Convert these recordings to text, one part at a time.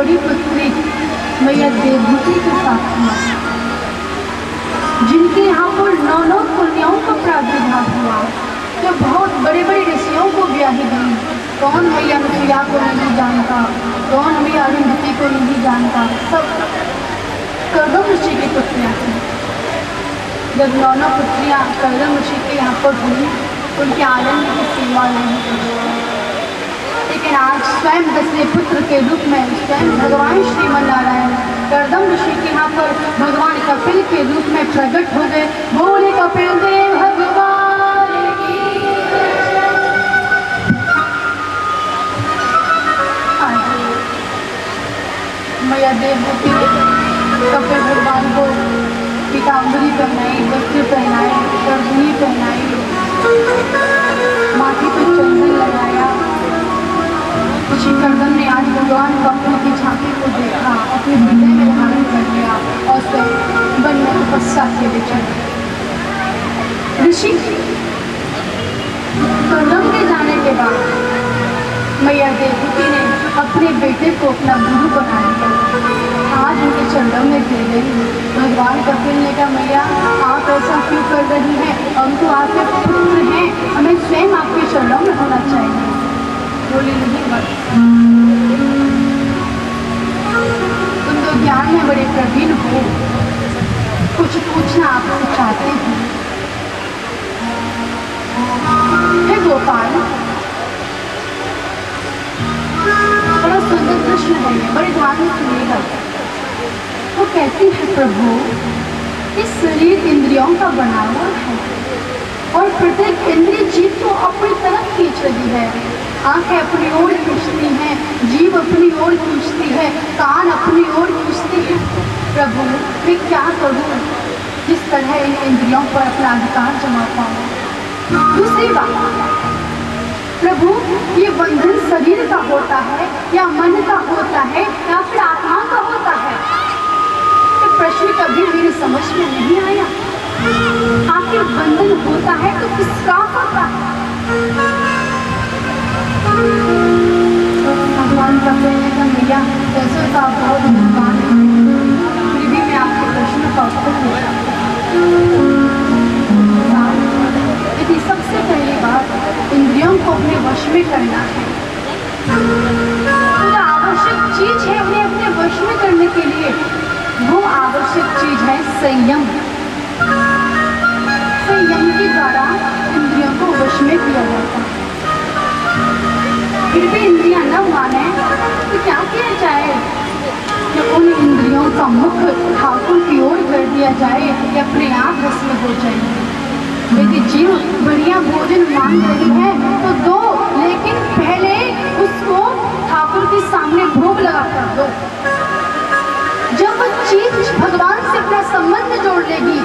बड़ी पुत्री मैया देवहूति के साथ हुआ, जिनके यहाँ पर 9 कन्याओं का प्रादुर्भाव हुआ, जो बहुत बड़े बड़े ऋषियों को ब्याही गई। कौन मैया अनुसुईया को नहीं जानता, कौन मैया अरुंधति को नहीं जानता, सब कर्दम ऋषि की पुत्रियाँ थी। जब 9 पुत्रियाँ कर्दम ऋषि के यहाँ पर हुई, उनके आनंद की सीमा नहीं थी। लेकिन आज स्वयं 10वें पुत्र के रूप में स्वयं भगवान श्रीमन नारायण कर्दम ऋषि के यहाँ पर भगवान कपिल के रूप में प्रकट हो गए। बोले कपिल देव भगवान की। मैया देवहूति कपिल भगवान को पीताम्बरी पहनाई, वस्त्र पहनाए, गर्दनी पहनाई, माथे पर चंदन लगाया। ऋषि कर्दम ने आज भगवान कपिल की झांकी को देखा, अपने हृदय में धारण कर लिया और फिर वन में तपस्या के लिए चले। ऋषि कर्दम के जाने के बाद मैया देवहूति ने अपने बेटे को अपना गुरु बना लिया। आज उनके चरणों में गिर गई। भगवान कपिल ने कहा, मैया आप ऐसा क्यों कर रही हैं, हम तो आपके पुत्र हैं, हमें स्वयं आपके चरणों में होना चाहिए। बोली नहीं मत, तुम तो ज्ञान में बड़े प्रवीण हो, कुछ पूछना आपसे चाहते हैं। हे गोपाल, बड़ा सुंदर प्रश्न है ये, बड़े ध्यान से सुनिएगा। वो कहती है, प्रभु इस शरीर इंद्रियों का बना हुआ है और प्रत्येक इंद्रिय जीव को अपनी तरफ खींच रही है। आंखें अपनी ओर खींचती हैं, जीभ अपनी ओर खींचती है, कान अपनी ओर खींचती है। प्रभु मैं क्या करूं जिस तरह इन इंद्रियों पर अपना अधिकार जमा पाऊं। दूसरी बात, प्रभु ये बंधन शरीर का होता है या मन का होता है या फिर आत्मा का होता है? ये प्रश्न कभी मेरी समझ में नहीं आया। आखिर बंधन होता है तो किसका होता है? भगवान का कहने का मैया वैसे तो आप बहुत भगवान हैं, फिर भी मैं आपके प्रश्न का उत्तर देता हूँ। यदि सबसे पहली बात इंद्रियों को अपने वश में करना है, तो आवश्यक चीज है उन्हें अपने वश में करने के लिए, वो आवश्यक चीज है संयम। संयम के द्वारा इंद्रियों को वश में किया जाता है। फिर भी इंद्रियां न माने तो क्या किया जाए कि उन इंद्रियों का मुख ठाकुर की ओर कर दिया जाए या अपने आप वश में हो जाए। यदि जीव बढ़िया भोजन मांग रही है तो दो, लेकिन पहले उसको ठाकुर के सामने भोग लगा कर दो। जब वो चीज भगवान से अपना संबंध जोड़ लेगी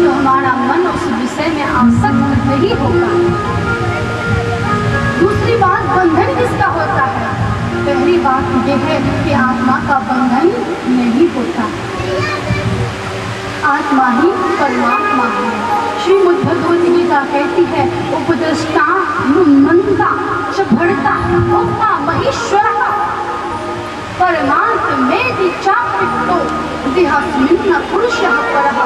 तो हमारा मन उस विषय में आसक्त नहीं होगा। दूसरी बात, बंधन किसका होता है? पहली बात यह है कि आत्मा का बंधन नहीं होता, आत्मा ही परमात्मा है। श्रीमद् भगवत गीता कहती है, उपदृष्टा मनता चढ़ता भोक्ता महेश्वर परमात्मेति चाप्युक्तो देहस्मिन् पुरुषः परः।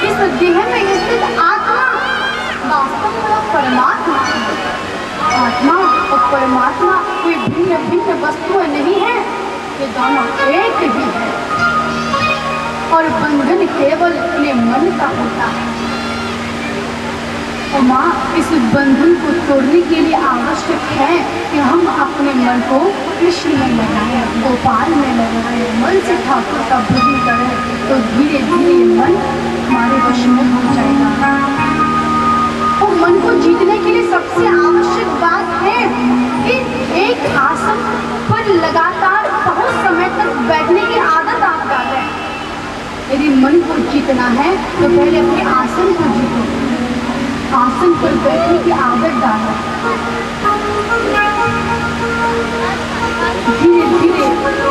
इस देह में स्थित आत्मा वास्तव में परमात्मा है। आत्मा और परमात्मा कोई भिन्न भिन्न वस्तुएं नहीं है, ये दोनों एक ही है। और बंधन केवल अपने मन का होता है। और माँ, इस बंधन को तोड़ने के लिए आवश्यक है कि हम अपने मन को कृष्ण में लगाएं, गोपाल में लगाएं, मन से ठाकुर का भजन करें, तो धीरे धीरे मन हमारे वश में हो जाएगा। और मन को जीतने के लिए सबसे आवश्यक बात है कि एक आसन पर लगातार बहुत समय तक बैठने की आदत आप डालें। यदि मन को जीतना है तो पहले अपने आसन को जीतो, आसन पर बैठने की आदत डालो। धीरे धीरे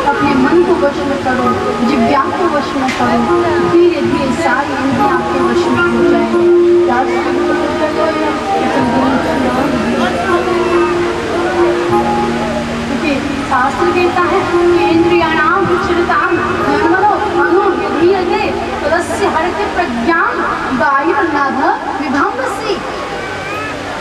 अपने मन को वश में करो, जिव्या को वश में करो, धीरे धीरे सारी इंद्रियां आपके वश में हो जाएंगी। शास्त्र कहता है कि हरते प्रज्ञा वायु नाभ विभंसी,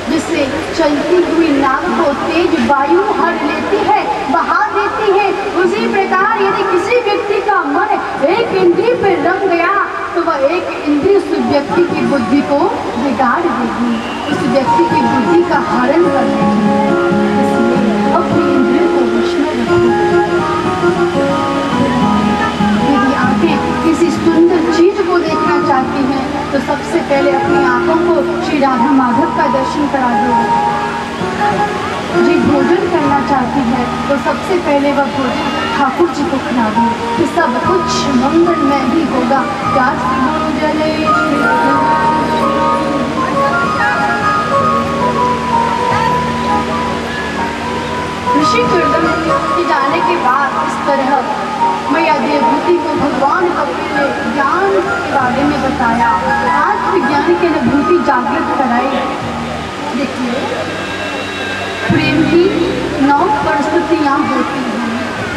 जिससे चलती हुई नाव को तेज वायु हर लेती है, बहा देती है। उसी प्रकार यदि किसी व्यक्ति का मन एक इंद्रिय पर रंग गया तो वह एक इंद्रिय उस व्यक्ति की बुद्धि को बिगाड़ देगी, उस व्यक्ति की बुद्धि का हरण कर देगी। इसलिए अपनी इंद्रिय को वश में रखो। यदि आंखें किसी सुंदर चीज को देखना चाहती हैं तो सबसे पहले अपनी आंखों को श्री राधा माधव का दर्शन करा दो। जी भोजन करना चाहती है तो सबसे पहले वह भोजन ठाकुर जी को खिला दो, कि सब कुछ मंगलमय ही होगा। जले ऋषि कीर्तन की जाने के बाद इस तरह मैया देवभूति को भगवान कपिल ने ज्ञान के बारे में बताया, आत्मज्ञान की अनुभूति जागृत कराई। देखिए, प्रेम की 9 परिस्थितियाँ होती हैं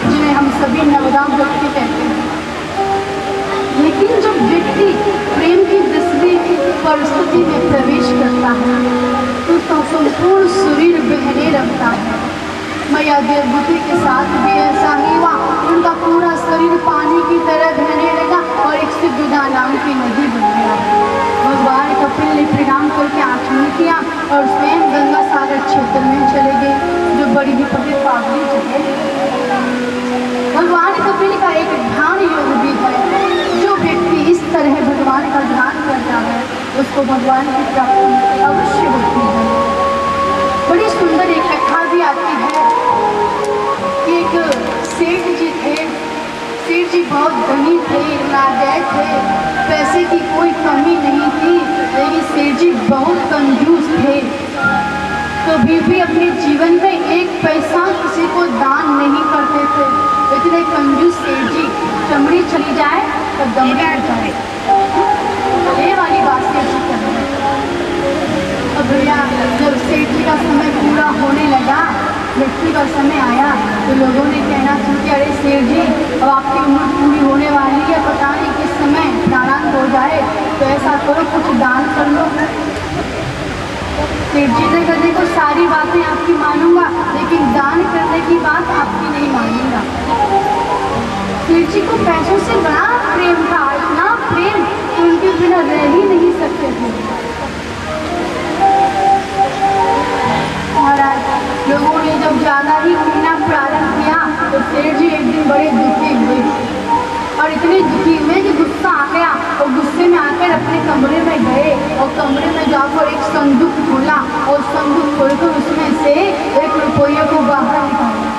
जिन्हें हम सभी नवदा व्यक्ति कहते हैं, लेकिन जब व्यक्ति प्रेम की 10वीं परिस्थिति में प्रवेश करता है तो उसका संपूर्ण शरीर बहने लगता है। मैया देवभूति के साथ भी ऐसा ही हुआ, उनका पूरा शरीर पानी की तरह बहने लगा और एक सिद्धुदा नाम की नदी बन गया। भगवान कपिल ने प्रणाम करके आचमन किया और स्वयं गंगा सागर क्षेत्र में चले गए, जो बड़ी ही पवित्र पावनी जगह है। भगवान कपिल का एक ध्यान योग भी है, जो व्यक्ति इस तरह भगवान का ध्यान करता है उसको भगवान की प्राप्ति अवश्य होती है। बड़ी सुंदर एक कथा भी आती है कि एक सेठ जी थे। सेठ जी बहुत धनी थे, नाजाय थे, पैसे की कोई कमी नहीं थी, लेकिन सेठ जी बहुत कंजूस थे। तो भी अपने जीवन में एक पैसा किसी को दान नहीं करते थे। इतने कंजूस सेठ जी, चमड़ी चली जाए तो दमड़ी हो जाए, ये वाली बात सेठ जी कर रहे हैं। अब भैया जब सेठ जी का समय पूरा होने लगा, मृत्यु का समय आया, तो लोगों ने कहना शुरू किया, अरे सेठ जी अब आपकी उम्र पूरी होने वाली है, पता नहीं किस समय प्राणांत हो जाए, तो ऐसा करो कुछ दान कर लो। सेठ जी ने कहा, देखो सारी बातें आपकी मानूंगा, लेकिन दान करने की बात आपकी नहीं मानूंगा। सेठ जी को पैसों से बड़ा प्रेम था, इतना प्रेम कि उनके बिना रह ही नहीं सकते थे। महाराज लोगों ने जब ज़्यादा ही कहना प्रारंभ किया तो सेठ जी एक दिन बड़े दुखी हुए, और इतने दुखी हुए कि गुस्सा आ गया, और गुस्से में आकर अपने कमरे में गए और कमरे में जाकर एक संदूक खोला और संदूक खोलकर उसमें से 1 रुपये को बाहर निकाला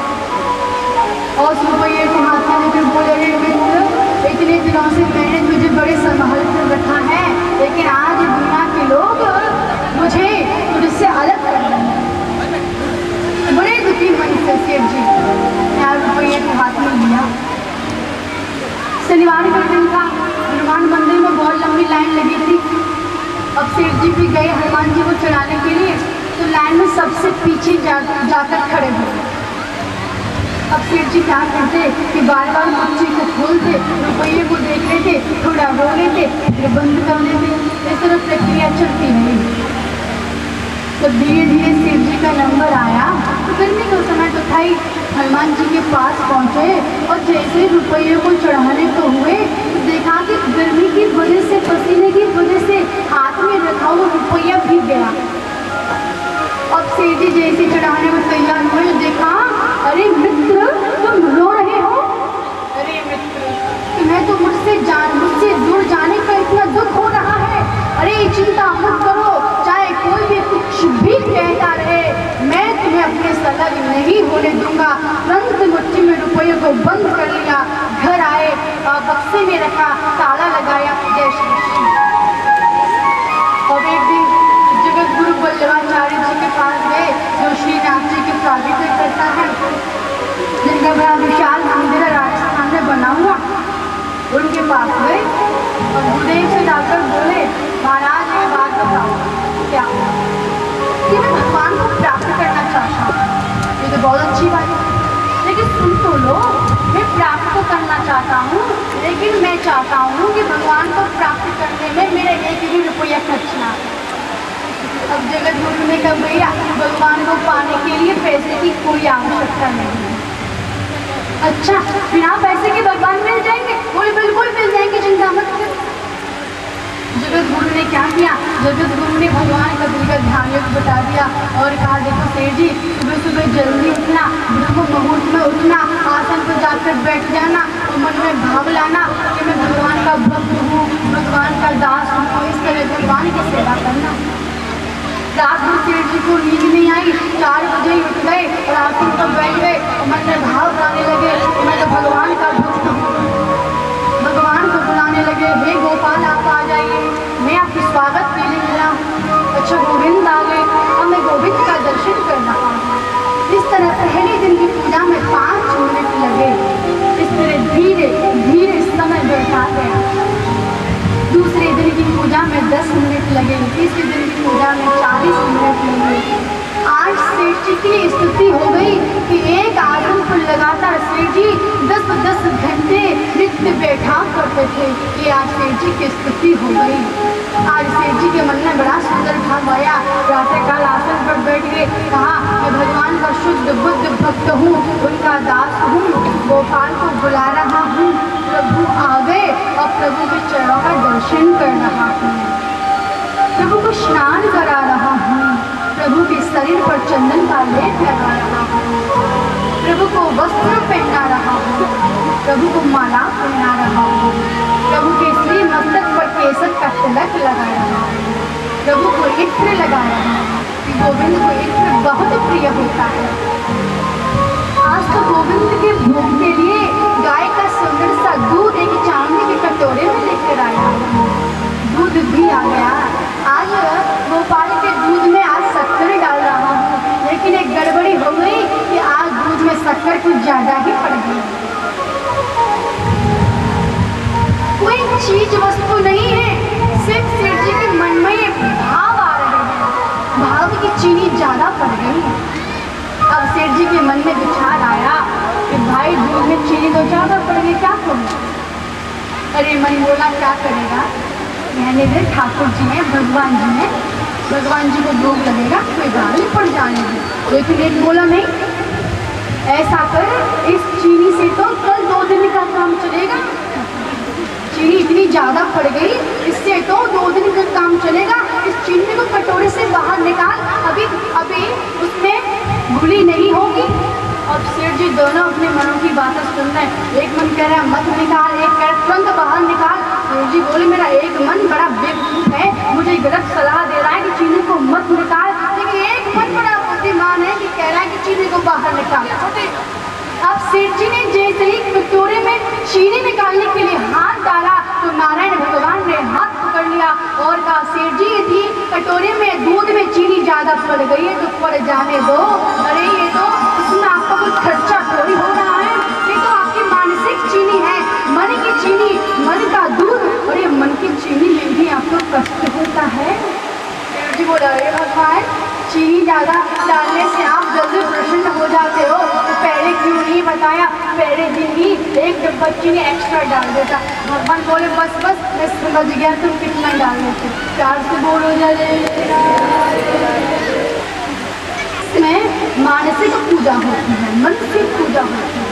और उस रुपये को हाथ में लेकर बोले, अरे मित्र इतने दिनों से मैंने तुझे बड़े संभाल कर रखा है, लेकिन आज दुनिया के लोग मुझे तुझसे अलग कर रहे हैं। बड़े दुखी मन से सेठ जी यार रुपये को हाथ में लिया। शनिवार का दिन था, हनुमान मंदिर में बहुत लंबी लाइन लगी थी। अब सेठ जी भी गए हनुमान जी को चढ़ाने के लिए, तो लाइन में सबसे पीछे जाकर खड़े हुए। अब सेठ जी क्या करते कि बार बार मच्छी को खोलते, रुपये को देख लेते, थोड़ा रो लेते, फिर बंद कर लेते। इस तरह प्रक्रिया चलती रही। तो धीरे धीरे सेठ जी का नंबर आया, तो गर्मी का समय तो था ही। हनुमान जी के पास पहुँचे और जैसे रुपये को चढ़ाने को हुए तो देखा कि गर्मी की वजह से, पसीने की वजह से हाथ में रखा हुआ रुपया भीग गया। अब सेठ जी जैसे चढ़ाने में तैयार हुए तो देखा, अरे मित्र तुम रो रहे हो? अरे मित्र तुम्हें तो मुझसे दूर जाने का इतना दुख हो रहा है। अरे चिंता मत करो, चाहे कोई भी कुछ भी कहता रहे, मैं तुम्हें अपने संग नहीं होने दूंगा। तुरंत मुट्ठी में रुपये को बंद कर लिया, घर आए और बक्से में रखा, ताला लगाया। जय श्री कृष्ण। और एक दिन जगत गुरु वल्लभाचार्य जी के पास गए, जो श्री राम जी के प्रागट्य करता है, जिनका बड़ा विशाल मंदिर राजस्थान में बना हुआ। उनके पास गए और गुरुदेव से जाकर बोले, महाराज ये बात बताओ क्या कि मैं भगवान को प्राप्त करना चाहता हूँ। ये तो बहुत अच्छी बात है, लेकिन सुन तो लो, मैं प्राप्त तो करना चाहता हूँ, लेकिन मैं चाहता हूँ कि भगवान को प्राप्त करने में मेरा एक भी रुपया खर्च ना हो। अब जगत गुरु ने कहा भैया भगवान को पाने के लिए पैसे की कोई आवश्यकता नहीं है। अच्छा, बिना पैसे के भगवान मिल जाएंगे? बोले बिल्कुल मिल जाएंगे, चिंता मत करो। जगत गुरु ने क्या किया? जगत गुरु ने भगवान का दिल का ध्यान योग बता दिया और कहा देखो सेठ जी, सुबह सुबह जल्दी उठना, ब्रह्म मुहूर्त में उठना, आसन पर जाकर बैठ जाना और मन में भाव लाना कि मैं भगवान का भक्त हूँ, भगवान का दास हूँ। इस तरह भगवान की सेवा करना। रात में सेठ जी को नींद नहीं आई, 4 बजे ही उठ गए और आसन पर बैठ गए और मन में भाव लाने लगे, मैं तो भगवान का भक्त हूँ। भगवान को बुलाने लगे, हे गोपाल आप आ जाइए, मैं आपकी स्वागत के लिए खड़ा हूँ। अच्छा, गोविंद आ गए, अब मैं गोविंद का दर्शन कर रहा हूँ। इस तरह पहले दिन की पूजा में 5 मिनट लगे। इस तरह धीरे धीरे समय बढ़ता गया। दूसरे दिन की पूजा में 10 मिनट लगे, तीसरे दिन की पूजा में 40 मिनट लगे। आज सेठ जी की स्थिति हो गई कि एक आसन पर लगातार सेठ जी 10-10 घंटे नित्य बैठा करते थे। ये आज सेठ जी की स्थिति हो गई। आज सेठ जी के मन में बड़ा सुंदर भाव आया। प्रातःकाल आसन पर बैठ गए, कहा मैं भगवान का शुद्ध बुद्ध भक्त हूँ, उनका दास हूँ, गोपाल को बुला रहा हूँ। प्रभु आ गए और प्रभु के चरणों का दर्शन कर रहा हूँ, प्रभु को स्नान करा रहा हूँ, प्रभु के शरीर पर चंदन का लेप लगा रहा हूँ, प्रभु को वस्त्र पहना रहा हूँ, प्रभु को माला पहना रहा हूँ, प्रभु के श्री मस्तक पर केसर का तिलक लगा रहा हूँ, प्रभु को इत्र लगा रहा हूँ। गोविंद को इत्र बहुत प्रिय होता है। आज तो गोविंद के भोग के लिए गाय का सुंदर सा दूध एक चांदी के कटोरे में लेकर आया। दूध भी आ गया। आज गोपाल के दूध में आज शक्कर डाल रहा हूँ, लेकिन एक गड़बड़ी हो गई कि आज दूध में शक्कर कुछ ज्यादा ही पड़ गई। कोई चीज वस्तु नहीं है, सिर्फ सेठ जी के मन में ये भाव आ रहे हैं, भाव की चीनी ज्यादा पड़ गई। अब सेठ जी के मन में विचार आया कि भाई दूध में चीनी तो ज्यादा पड़ गई, क्या करूँ? अरे मन बोला क्या करेगा, मैंने भी ठाकुर जी हैं, भगवान जी हैं, भगवान जी को भोग लगेगा, कोई गाली पड़ जाने दे। लेकिन एक बोला नहीं, ऐसा कर इस चीनी से तो कल 2 दिन का काम चलेगा। चीनी इतनी ज्यादा पड़ गई, इससे तो 2 दिन का काम चलेगा। इस चीनी को कटोरे से बाहर निकाल, अभी उसमें घुली नहीं होगी। अब सेठ जी दोनों अपने मनों की बातें सुन रहे हैं। एक मन कह रहा है मत निकाल, एक कह रहा तुरंत बाहर निकाल। सेठ जी बोले मेरा एक मन बड़ा बेवकूफ है, मुझे गलत सलाह दे रहा है कि चीनी को मत निकाल, लेकिन एक मन बड़ा बुद्धिमान है कि कह रहा है कि चीनी को बाहर निकाल। अब सेठ जी ने जैसे ही कटोरे में चीनी निकालने के लिए हाथ डाला तो नारायण भगवान ने हाथ पकड़ लिया और कहा सेठ जी यदि कटोरे में दूध में चीनी ज्यादा पड़ गई है तो पड़ जाने दो। अरे ये तो इसमें आपका कोई खर्चा थोड़ी हो रहा है, ये तो आपकी मानसिक चीनी है, मन की चीनी, मन का दूध, और ये मन की चीनी में भी आपको कष्ट होता है। सेठ जी बोला अरे भगवान चीनी ज्यादा डालने से आप जल्दी प्रसन्न हो जाते हो, तो पहले क्यों नहीं बताया, पहले दिन ही 1 डब्बा चीनी एक्स्ट्रा डाल देता। भगवान बोले बस बस मैं समझ गया तुम कितना डाल देते, प्यार से बोलो जल्दी। इसमें मानसिक पूजा होती है, मन की पूजा होती है।